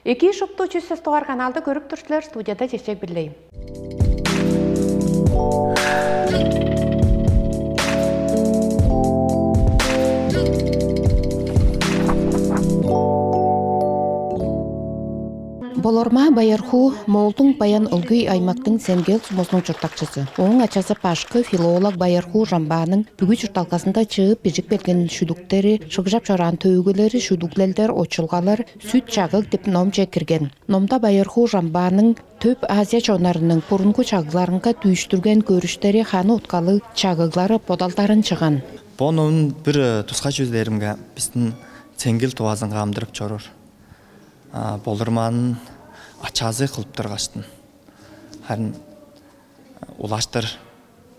Эки шупту чүсіз туғар каналды көріп тұршылар студияда жешек білейм. Болорма Байырху Молдың баян ылгый аймақтың Сенгел сумосының чұртақчысы. Оның ачасы Пашқы филолог Байырху Жамбаның бүгі чұрталқасында чығып бежік берген шүдіктері, шығжап жаран төгілері, шүдіклелдер, очылғалар, сүт чағық деп ном жекірген. Номда Байырху Жамбаның төп Азия чонарының бұрынғы чағыларынға түйіштірген көріштері ханы ұтқалы чағылары подалтарын шыған. Бұл номын бір тұсқа жүздерімге біздің Сенгел туазынға амдырып жорыр. Болырманын ачазы қылып тұрғаштын. Харын улаштыр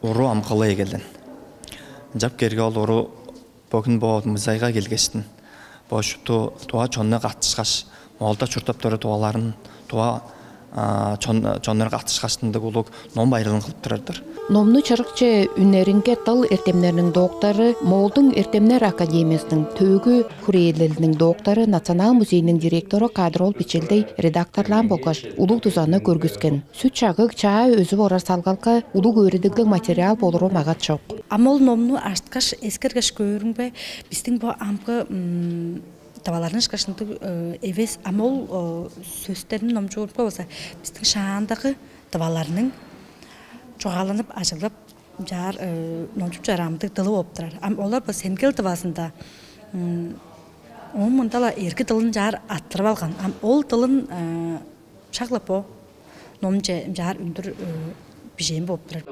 ұру амқылы егелден. Жап керге ол ұру бүгін бұл мұзайға келгештін. Бұл шүпту туа чонны қаттышқаш, молда чұртап тұры туаларын туа чонныр қаттышқаштынды құлық ном байрылын қылып тұрардыр. Номны чырықчы үнерінге тыл эртемнерінің доқтары, Молдың эртемнер академиясының төгі күрейлілінің доқтары, Национал музейінің директоры Кадрол Бичелдей редакторлан болғаш, ұлық тұзаны көргізген. Сүт чағық чаа өзі орар салғалқа ұлық өрідігі материал болыру мағат жоқ. Амол номны аштқаш ескергеш көрінбе, біздің бұл амғы tavalarını çıkarşındı eves amol sözlerinin nomcu olsa bizden şahandağı tavalarının çoğalanıp açılıp jar nomcu jaramdı dılı opturar. Am olar bu Sengel tıvasında onun mındala erki dılın jar attırıp algan. Am ol dılın şaqlap o nomcu jar ündür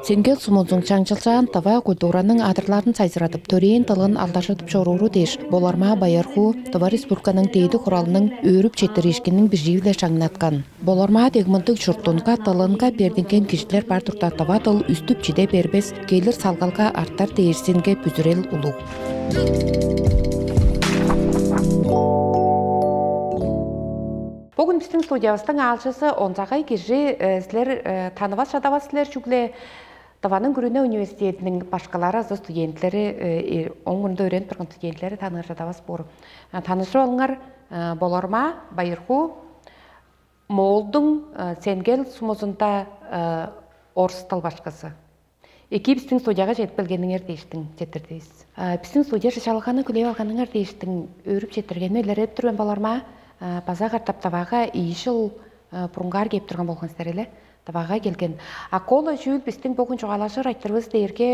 Сенгел сумозың чаңчылчан тава культураның адырларын сайзыратып, төрейін тылын алдашытып жоруру деш. Боларма Байырху тава республиканың тейді құралының өріп четірешкенің бір живілі шаңнатқан. Боларма дегмінтік жұрттонға тылынға бердінген кешілер бар тұрта тава тыл үстіп чиде бербес, келір салғалға арттар дейірсенге бүзірел ұлу. Бүгін біздің студиябыстың алшысы онзағай кержі сілер танывас жадавас сілер жүгле Таваның күріне университетінің башқалары азы студентлері, оңғында өрен тұрған студентлері танығыр жадавас бору. Танышы олыңар Боларма Байырху Молдың Сенгел сумозында орыстал башқасы. Эки біздің студияға жетіп білгеніңер дейштің жетірдейіз. Біздің студия шашалғаны күлей алғаныңар дейштің өріп жетіргені өлеріп тұрген Боларма База қартап табаға ешіл бұрынғар кеп тұрған болған сәрелі табаға келген. Ақолы жүйіл біздің бүгін жоғалашыр айттырғыз дейірге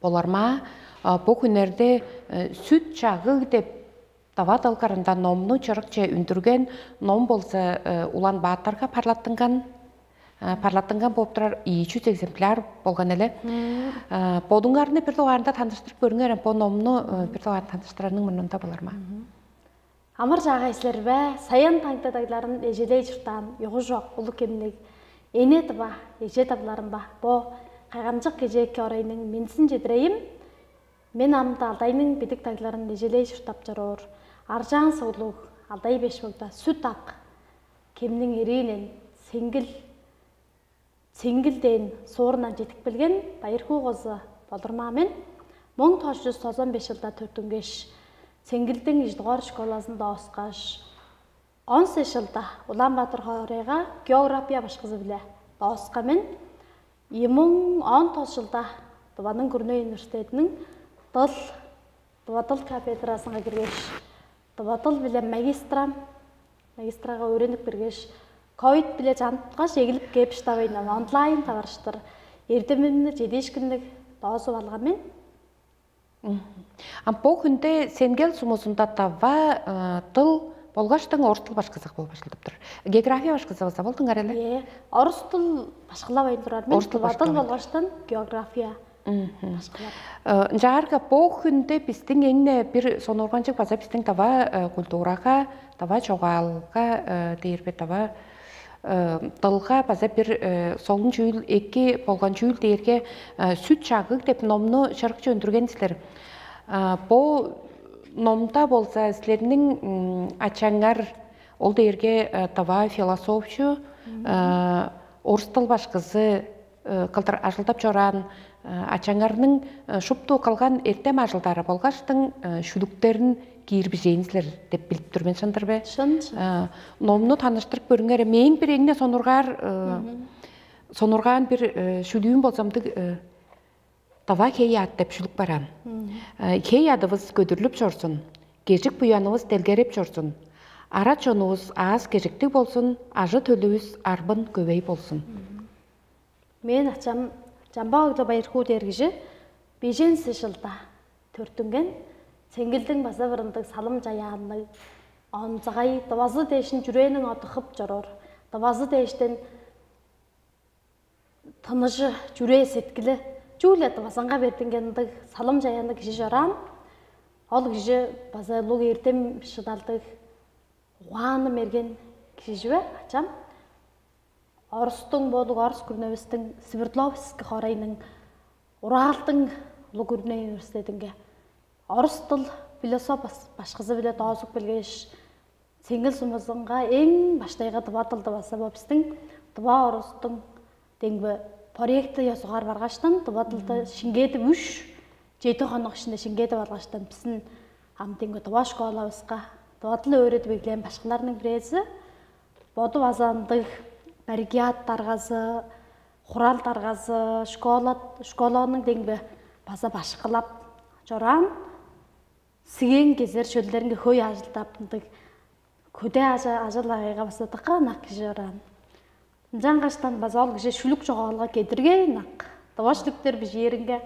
Боларма бұл күнерде сүт чағы деп тава талқарында номны чырықче үндірген ном болса улан бааттарға парлаттынған болып тұрар 200 экземпляр болған әлі. Бодыңғарыны бір тоғарында таныштырып көріңер, бұл номны бір тоғарында таныштыраның мұнында Боларма. Амыр жағайсылар бә, саян таңтадайларын ежелей жұртан, еғі жоқ, ұлы кемінек. Енеті ба, еже табыларын ба, бұ қайғамжық кежеке орайының менсін жетірейім. Мен амында алдайының бедік тайларын ежелей жұртап жарыр. Аржан соғылық, алдай беш болда, сүт ақ. Кемнің ерейінен, сеңгілден соғырынан жетік білген Байырху қозы Болармамен 1995 жылда төртінгеш Сенгелдің иждығар школасында осқаш. 10 жылда Улан-Батыр хорайға география башқызы біле. Осқамен 2010 жылда Таваның Күріне университетінің Таватыл кафедрасыға кіргеш. Таватыл біле магистраға өреніп кіргеш. Ковид біле жанытқаш егіліп кеп штабайынан онлайн таварыштыр. Ертеменді жедешкіндік дауысы балғамен. Бұл күнде Сенгел сумозында тава тыл болғаштың орыс тыл башқызық болып башылдып тұр. География башқызығы болдың әрелі? Орыс тыл башқылап айын тұрар мен, тыл болғаштың география башқылап. Жағарға бұл күнде біздің еңіне бір сон орғанчық база біздің тава культураға, тава жоғалға дейірбе тава тылға база бір солын жүйіл, екі болған жүйіл дейірге сүт чағық деп номны шырықчы өндірген сілер. Бұл номда болса сілерінің ачаңар ол дейірге тава философшы, орыс тыл башқызы кылдыр ажылдап жоран ачаңарның шупту калган эртем ажылдары болгаштың шүлүктерин кийирбижейинсилер деп билип турмен шындыр бе? Шын. Номну таныштырып көрүңөр. Мен бир эңне сонурган бир шүлүүм болсамды тава хеят деп шүлүк барам. Хеядыбыз көдүрлүп жорсун. Кежик буяныбыз делгереп жорсун. Ара чонубуз аз кежиктик болсун, ажы төлүбүз арбын көбөй болсун. Мен ачам жамбаогда байырхуу дергижи беженси жылда төртүнген сеңгилдин баса бырындык салым жаяанны онзагай тавазы дешин жүрөөнүн отухуп жорор. Тавазы дештен тыныжы жүрөө сеткили жууле тавасанга бертингендик салым жаяанны киши жоран. Ол киши баса луг эртем шыдалдык уаны мерген киши жибе ачам. Орустың болуг Орус күрнөбүстүн Свердловск хорайның Уралтың луг күрнө университетинге Орус тыл философ башкысы биле тоозук билгеш сеңгил сумузунга эң баштайга тыба тылды баса бопстың тыба Орустың деңбе проекты ясыгар баргаштан тыба тылды Шингети 3-7 хонок ичинде Шингети баргаштан биздин ам деңбе тыба школабызга тыба тыл өйрөтүп билген башкалардын биреси боду базандык Бәргият тарғазы, Хурал тарғазы, школаның деңбе баса башқылап жоран, сиген кезер шөлдерінге хөй ажылтапындық, көде ажылағайға баса таққа нақ жоран. Жаңғаштан база ол кеше шүлік жоғалға кедірген нақ. Тава шүліктер бір жерінге,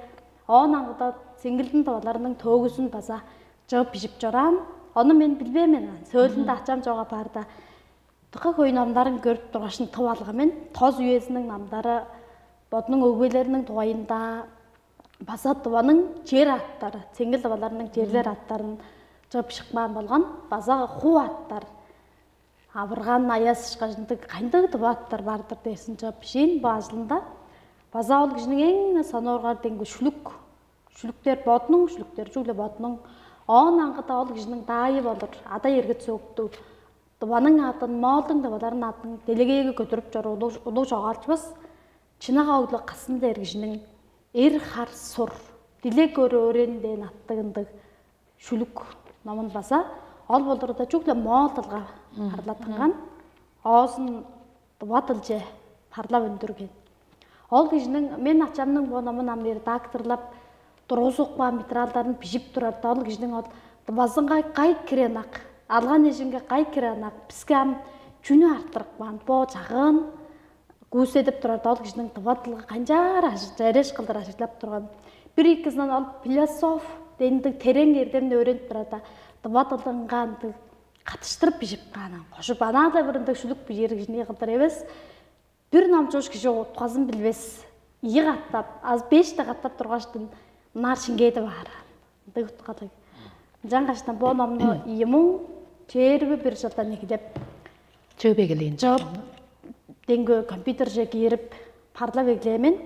оң аңғыда сеңгілдің таваларының тоғызын баса жауып бішіп жоран. Оны мен білбемен, сөйлінде ачам жоға барды. Тұқа көй намдарын көріп тұрғашын тывалғамен, тоз үйесінің намдары, бодының өгбелерінің туайында, баса тываның жер аттары, сеңгіл тываларының жерлер аттарын жауып шықпан болған, баса ху аттар. Абырған аяз шықашындық қайндығы тыва аттар бардыр десін жауып жейін базылында. Баса ол кішінің ең санорғар денгі шүліктер бодының, шүліктер жүлі бодының, оң аңғыда ол кішінің дайы болыр, ада ергіт соқты. Тываның атын, малдың тываларын атын делегеге көтіріп жор ұлық жоғалтыбыз, чынаға ұлы қасын дергішінің эр қар сұр, диле көрі өренден аттығындық шүлік намын баса, ол болдырда жүглі мал тылға парлатынған, ауызын тыва тылже парлап өндірген. Ол кешінің мен ачамның бұл намын амбері дактырлап, тұрғыз оқпа материалдарын пішіп тұрарды, ол кешінің тывазынға қай керен ақ. Алған ежінге қай керанақ, бізге ам жүні арттырық баған, бұл жағын көз едіп тұрарды, ол кішінің тыватылығы қанжар жәреш қылдыр ашылап тұрған. Бір екізінен ол философ дейіндің терең ердемді өреніп тұрады, тыватылығынған қатыштырып бежіп қағынан. Қошып анада бірінді шүлік бежері кішіне қылдыр емес, бір намчош кіші отқазын білбес, ие қаттап, аз 5-те қаттап тұрғаштың нар Шингети бар. Жаңғаштан бұл намны иемің жербі бір жылдан екідеп Жөбе келейін. Жауып, денгі компьютер жек еріп парлап еглемен.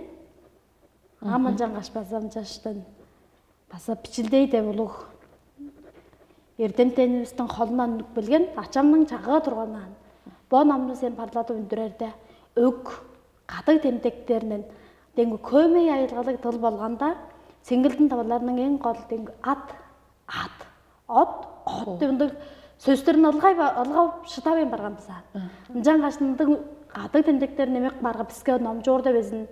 Аман жаңғаш базам жаштан баса пичілдейді болуғ. Ердемтеніміздің қолынан нүк білген, ачамның жағыға тұрғаннан. Бұл намны сен парлады өндірерді өк, қадық темтектерінен денгі көмей айылғалық тыл болғанда, сеңгілдің табаларының ең қол денгі от деп сөздерін ылғау шытабен барған біза. Жаңғашының қадық темтектерін емек барға бізге намжы орда безін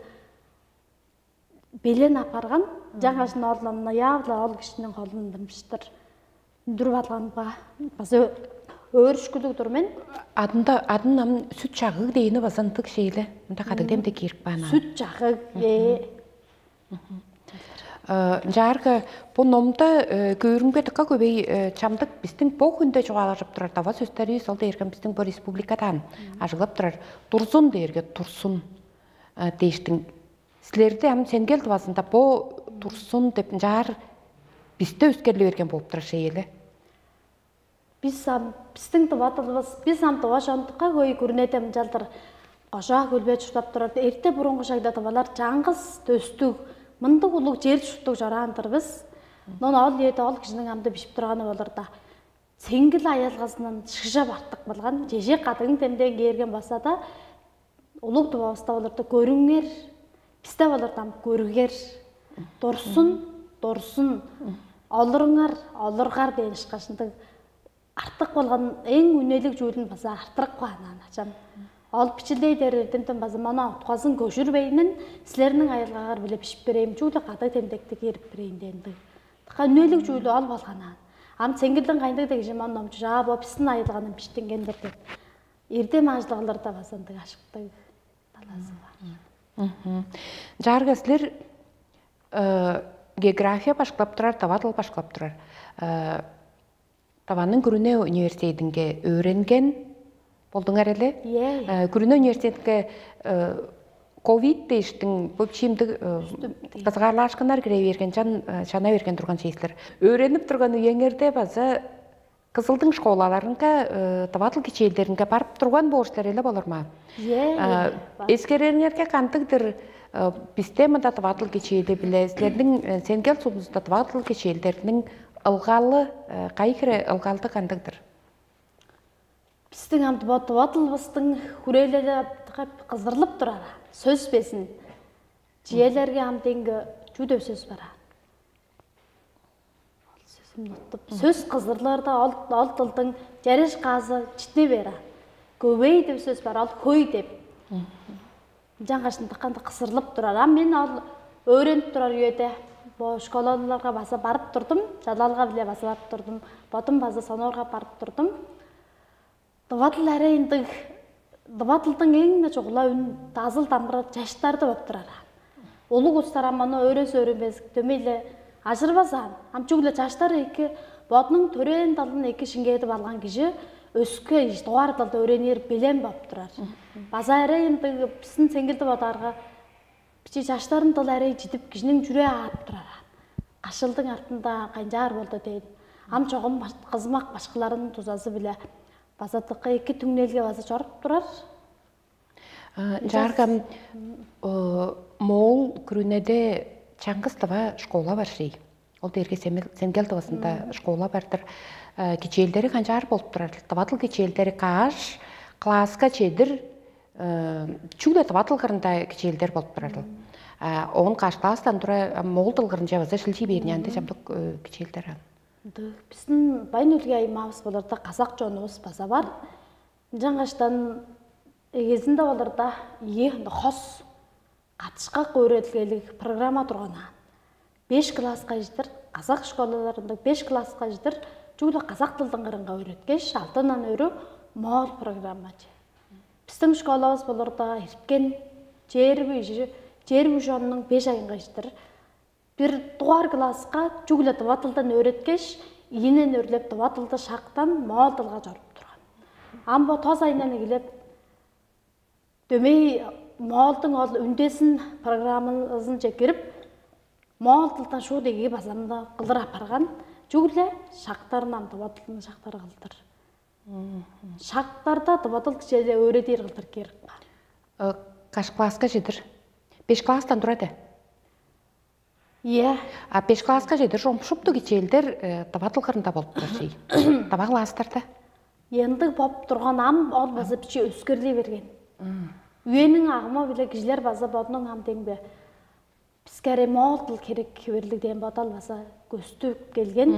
белен апарған, жаңғашының оланына яғыла ол кішінің қолын дымшытыр. Үндіріп алғанға басы өрішкілік тұрмен. Адын намын сүт жағығы дейіні басантық шейлі. Мұнда қадық демді керіп бана. Сүт жағығы, Жарғы, бұл номда көрінге тұққа көбей чамдық біздің бұл күнде жоғалажып тұрар. Тава сөздері солда ерген біздің бұл республикадан ажылап тұрар. Тұрсын дейірге тұрсын дейштің. Сілерді әмін сенгел тұвасында бұл тұрсын деп жар бізді өскерлі берген болып тұрар шейелі. Біздің тұватылыбыз, біз тұва жантыққа көй көрінетем жалдыр. Қожа көлбет жұтап тұрарды. Ерте бұрынғы жайда тұвалар жаңғыз төстік. Мындық ұлық жер жұттық жарағандыр біз. Нон ал еді ол кішінің амды бішіп тұрғаны болырда. Сеңгіл аялғасынан шықжа бартық болған. Жеже қадығын темден керген басада ұлық тұбауыста болырды. Көріңер Бізде болырдам көргер, дұрсын, олырыңар, олырғар дейін шыққашындың артық болған ең үнелік жүйілін база артырық қуанан ачам. Ол пичілдей дәрерден база мана ұтқазын көшірбейінін сілерінің айылғағар біле пішіп берейім, жүйілі қадай темдекті керіп берейін дейінді. Тықа үнелік жүйілі ол болғанан. Ам сенгілдің қайындығы деген жеман номчы жа бұл пісін айылғанын піштенгендер деп. Ерде мажылығыларда басандық ашықтың таласы бар. Жарғы сілер география башқылап тұрар, таватыл башқылап тұрар. Таванның күріне университетінге өренген болдың әрелі? Күріне университетінге ковид дейштің көпшемді қызғарлашқынар кіре берген, жана берген тұрған шейсілер. Өреніп тұрған үйеңерде базы Кызылдың школаларынға, таватыл кечейлерінге барып тұрған борышлар елі болыр ма? Ескереріңерге қантығдыр системада таватыл кечейлі біле, сенгел сұмызда таватыл кечейлерінің ылғалы, қайқыры ылғалды қантығдыр? Біздің амды таватыл бұстың хүрелері қызырылып тұрар, сөз бесін. Жиелерге амденгі жүдеу сөз бара. Сөз қызырларда ал тылдың жареш қазы чітне бері. Көбей деп сөз бар, ал көй деп. Жаңғашын таққанды қысырылып тұрар. Мен ал өреніп тұрар үйеде. Школаларға баса барып тұрдым. Жадалға біле баса барып тұрдым. Батым база сонорға барып тұрдым. Дұватыл әрейінді Дұватылдың еңіне жоғыла үн тазыл тамыры жаштарды боп тұрар. Олы құстар аманы өрес өремесік төмейлі ажырбасан, амчуглы жаштары екі бодның төрен талын екі шынгетіп алған кеші өскі дуар талды өренер белен боп тұрар. База әрі енді пісін сенгілді бодарға піші жаштарын тал әрі жетіп кішінің жүре ағып тұрар. Қашылдың артында қайынжар болды дейін. Ам жоғым қызмақ башқыларының тұзасы біле базатыққа екі түңнелге база жорып тұрар. Жарғам, мол күрінеде Чаңғыстава школа бар шей. Ол дерге сенгел тавасында школа бардыр. Кечелдері қанжар болып тұрар. Таватыл кечелдері қаш, класска чедір, чүглі таватыл қырында кечелдер болып тұрады. Оғын қаш кластан тұра мол тылғырын жабазы шілші берінянды жамдық кечелдері. Біздің байын өлге айымауыз боларда қазақ жонуыз база бар. Жаңғаштан егезінде оларда қос қатышқа көретілгелік программа тұрғана. 5 классқа жетір, қазақ школаларында 5 классқа жетір, жүгілі қазақ тілдің қырынға өреткеш, алтынан өрі мол программа. Біздің школауыз боларда еркен жербі жонының 5 айынға жетір. Bir туар классқа жүгілі таватылдан өреткеш, енен өрлеп таватылды шақтан мол тылға жарып тұрған. Амбо тоз айынан егілеп, дөмей Малдың ол үндесін программызын жекеріп, мал тылтан шу деге базамда қылдыр апарған, жүгілі шақтарынан таватылдың шақтары қылдыр. Шақтарда таватыл кішелі өредер қылдыр керіп бар. Қаш классқа жедір? 5 класстан тұрады? 5 классқа жедір, жомшыпты кечелдер таватыл қырында болып тұр жей. Таба класстарда? Енді боп тұрған ам ол базы піші өскерлей берген. Үйенің ағыма біле кішілер база бодының амдеңбе піскәрі мол тыл керек кеберлігден бодал база көстіп келген.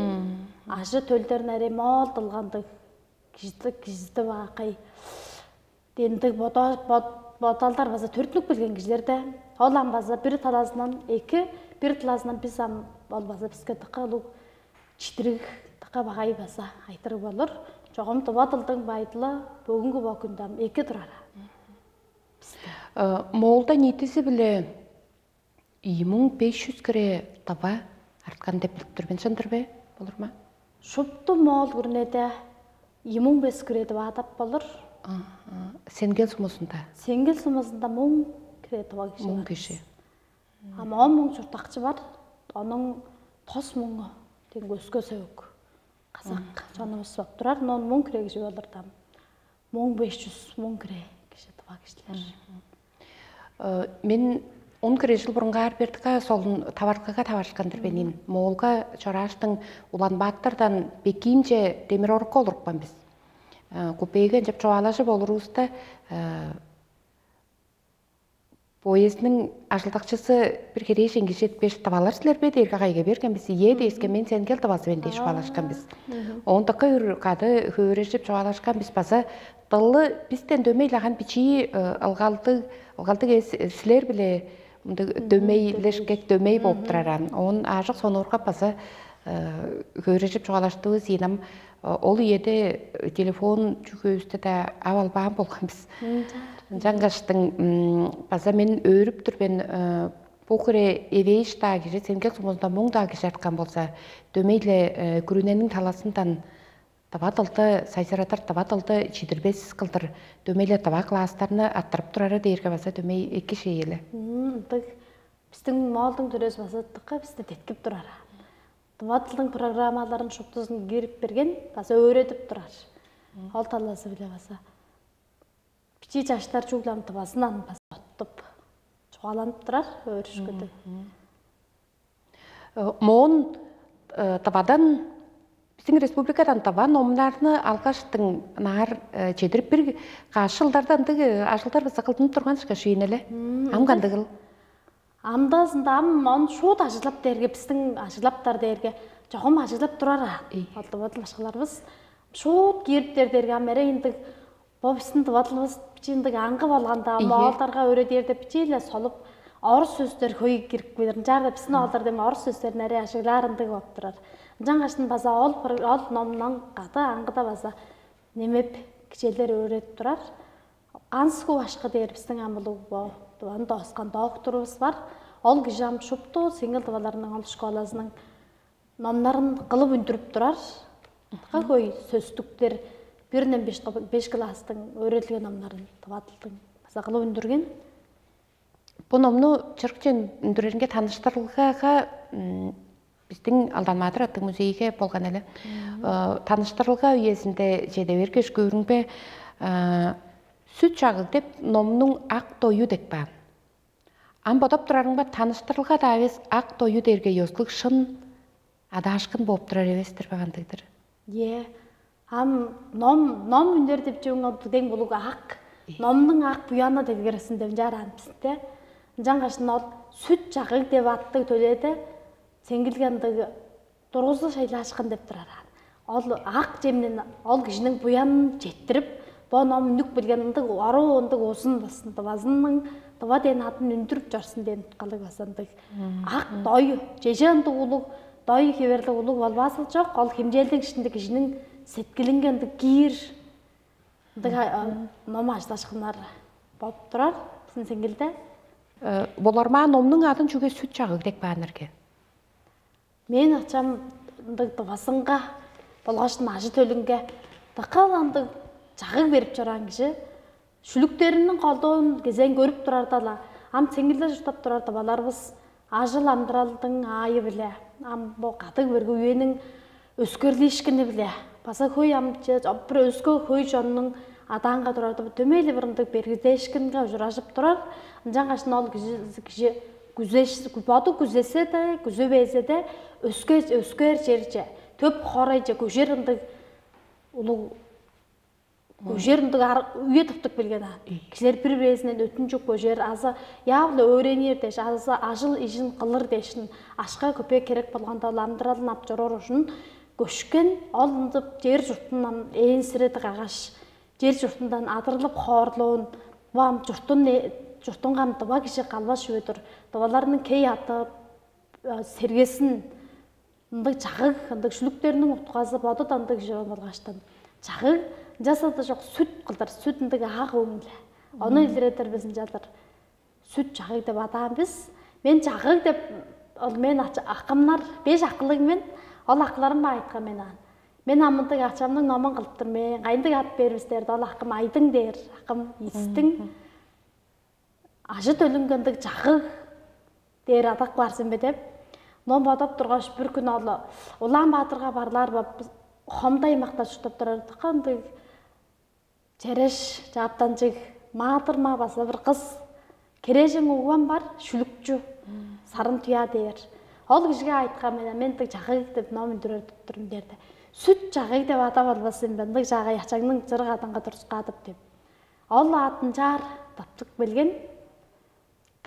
Ажы төлдерін әрі мол тылғанды кішізді бақай. Дендік бодалдар база төртінік білген кішілерді. Олан база бір талазынан екі, бір талазынан біз ам бол база піске тықы ұлу читірік тықы бағай база айтыры болыр. Жоғымды бодалдың байдылы бүгінгі бақындам екі тұрара. Молда нетесі біле 2500 кіре таба артқан деп біліп тұрбен шындыр бе? Болыр ма? Шыпты мол көрінеді 2500 кіреді бадап болыр. Сенгел сұмысында? Сенгел сұмысында 1000 кіреді ба кеші. 1000 кеші. Ама 10.000 жұртақчы бар. Оның тос 1000-ы теңгі өскі сөйік. Қазақ жанымыз соп тұрар. 10.000 кіре кеші болырдам. 1500-1000 кіре кеші таба кешілер. Мен 10 кіре жыл бұрынға әрбердіға солын таварқыға таваршықандыр бенен. Молға жораштың улан баттардан бекейінже демір орыққа олырықпан біз. Көпейген жеп жоғалашы болыр ұсты поездның ажылдақчысы бір керей шенге жетпеш табалар сілер бе дерге қайға берген біз еді ескен сен кел табасы бен деш балашқан біз. Ондыққа үр қады хөрежіп жоғалашқан біз база дылы бізден дөмейлаған бичи алғалды сілер біле дөмейлешкек дөмей болып тұраран. Он ажық соны ұрқап база хөрежіп жоғалаштығы зинам ол еді телефон жүгөсті да авалбаған болған біз. Жаңғаштың база мен өріп түрбен похыре евейш тағы сенкел сумызда мұң тағы жатқан болса дөмейлі күріненің таласындан табатылды сайсыратыр табатылды чидірбес қылдыр дөмейлі таба кластарына аттырып тұрары дейірге баса дөмей екі шейелі. Біздің малдың түрес басаттыққа бізді деткіп тұрары. Табатылдың программаларын шоқтызын керіп берген баса өретіп тұрар. Ол таласы біле баса. Пичи чаштар чуглам табасынан баса оттып. Чуғаланып тұрар өрішкөді. Моғын табадан біздің республикадан таба номларыны алғаштың нағар жедіріп бір қашылдардан ажылдар баса қылдың тұрған шыға шүйінелі. Амғанды қыл? Амдасында он шот ажылап дерге біздің ажылаптар дерге жоғым ажылап тұрар. Батыл ашқаларымыз шот керіптер дерге амере ендік бобыстың батылымыз пичендік аңғы болғанда мағалдарға өрі дерді пичейлі солып орыс сөздер көй керіп көйлерін жарды біздің алдар дем орыс сөздерін әрі ашығыларындығы болып тұрар. Жаңғаштың база ол номынан қаты аңғыда база немеп кішелер өрет тұрар. Қансықу ашқы дер біздің амылы бұл. Онда осқан доқтырымыз бар. Ол кежам шыпты, сеңгіл табаларының ол школасының номнарын қылып үндіріп тұрар. Қой сөстіктер бірінен 5 кластың өретілген номнарын табатылдың. Баса қылып үндірген. Бұл номны чырқчен үндірерінге таныштырылғаға біздің Алданмадыр атты музейге болған әлі. Таныштырылға үйесінде жедеверкеш көрінбе сүт жағыл деп номның ақ тойы дек бән. Ам бодап тұрарың ба таныштырылға да әвес ақ тойы дерге йослық шын адашқын болып тұрар әвестір бағандығдыр. Ном үндер деп жауын дең болуға ақ. Номның ақ бұяны дегересін деп жаран бізді. Жаңғашын ол сүт жағыл деп аттығы төледі. Сенгілгендігі дұрғызы шайлы ашқын деп тұраран. Ол ақ жемнен ол кішінің бұянын жеттіріп бұл ном нүк білгеніндік ару ондық осын басын табазының таба ден атын үндіріп жарсын ден қалы басындық. Ақ дойы, жежендік ұлық, дойы кеберді ұлық болбасыл жоқ, ол кемжелдің ішіндік ішінің сеткілінгендік кейір ном ажлашқынар болып тұрар, біздің сенгілді. Боларма номның атын жүге сүт жағыл дек бәнірге? Мен açam табасынға, болғашын ажы төлінге, тақаландық жағық беріп жаран кіші, шүліктерінің қалдауын кезен көріп тұрардала, ам сеңгілді жұртап тұрар табаларымыз ажыл амдыралдың айы біле, ам бұл қатық бергі үйенің өскерлі ішкіні біле, баса көй амчы, бір өскі көй жонның атанға тұрарды, төмейлі біріндік бергіде ішкінге жұрашып тұрар, жаңғашын ол кіші Күзбаду күзесе де, күзі бейзе де, өскер жерже, төп қорайже көжеріндік үйе тұптық білген. Кішілер бір безінен өтін жүк көжер, азы яғылы өренер деш, азы ажыл ижін қылыр дешін, ашқа көпе керек болғанда ламдыралын апчырор ұшын, көшкен олындып жер жұртынан әйінсіреті қағаш, жер жұртындан адырылып қорылуын, вам жұртын қамтыба кіші қалбаш өтір. Табаларының кей аты сергесін, жағық, шүліктерінің ұтқазы бады тандық жауын болғаштан. Жағық, жасады жоқ сүт қылдар, сүтіндігі ақ өңілі. Оны елдіретер біздің жатыр. Сүт жағық деп атаған біз. Мен жағық деп, мен ақымнар, 5 ақылығы мен, ол ақыларым ба айтқан мен аған. Мен амындық ақшамның номын қылып тұр мен, қайындық ат беріміздерді, ол ақым айдың дер, ақым естің. Ажы төлінгендік жағық дер атақ барсын бе деп, ном бадап тұрғаш бір күн алды. Олан батырға барлар бап, қомдай мақта жұқтап тұрарды. Қанды жереш жаптан жек, мағатыр ма баса бір қыз. Кережің оған бар, шүлікчі, сарын тұя дер. Ол кішіге айтқан мен жағық деп номын дүрертіп тұрым дерді. Сүт жағық деп атап албасын бен, жағай ақшаңның жырық атанға тұрыс қатып деп. Ол атын жар таптық білген.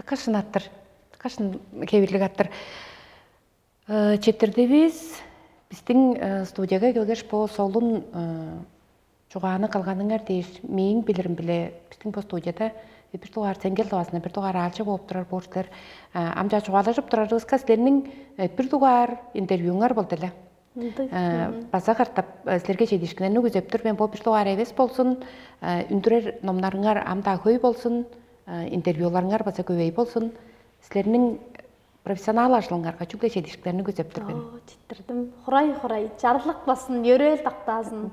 Кашын аттыр, кашын кебирлик аттыр. Четтердебиз биздин студияга келгеш по солун чугааны калганыңар дейш, мен билирим биле биздин по студияда бир тугар сенгел тавасына бир тугар алчы болуп турар борчулар. Амжа чугалашып турарыбызга силердин бир тугар интервьюңар болду эле. Баса картап силерге жетишкенени күзөптүр. Мен бу бир тугар эбес болсун, үндүрөр номнарыңар амда көй болсун, интервьюларыңар баса көбөй болсун. Силердин профессионал ажылыңарга чүгле жетишкенени күзөптүр мен. Жетtirdim. Хурай, жарлык басын, өрөөл тактасын.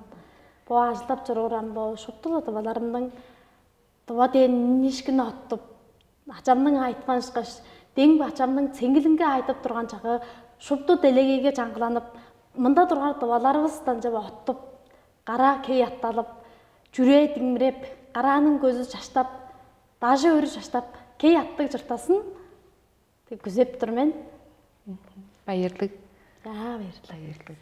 Бу ажылап жүрөрам бу шуптул атабаларымдын Туба ден нишкіні оттып, ачамның айтқан шықаш, дең ачамның цеңгілінге айтып тұрған жағы шұпты делегеге жаңғыланып, мында тұрғар тубаларыбыздан жаба оттып, қара кей атталып, жүрей діңміреп, қараның көзі шаштап, дажы өрі шаштап, кей аттық жыртасын, деп күзеп тұрмен. Байырлық. Байырлық. Байырлық.